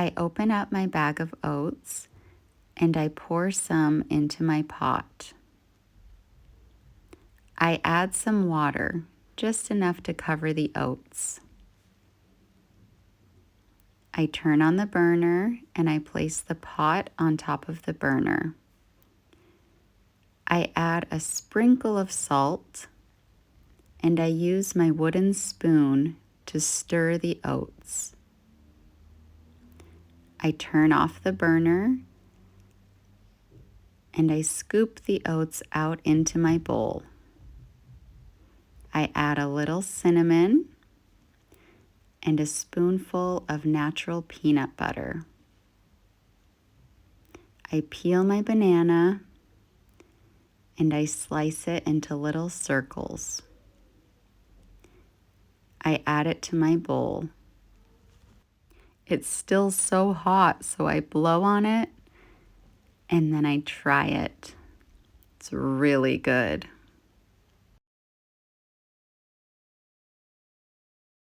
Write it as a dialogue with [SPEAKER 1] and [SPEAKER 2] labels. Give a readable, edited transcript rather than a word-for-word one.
[SPEAKER 1] I open up my bag of oats and I pour some into my pot. I add some water, just enough to cover the oats. I turn on the burner and I place the pot on top of the burner. I add a sprinkle of salt and I use my wooden spoon to stir the oats. I turn off the burner and I scoop the oats out into my bowl. I add a little cinnamon and a spoonful of natural peanut butter. I peel my banana and I slice it into little circles. I add it to my bowl. It's still so hot, so I blow on it and then I try it. It's really good.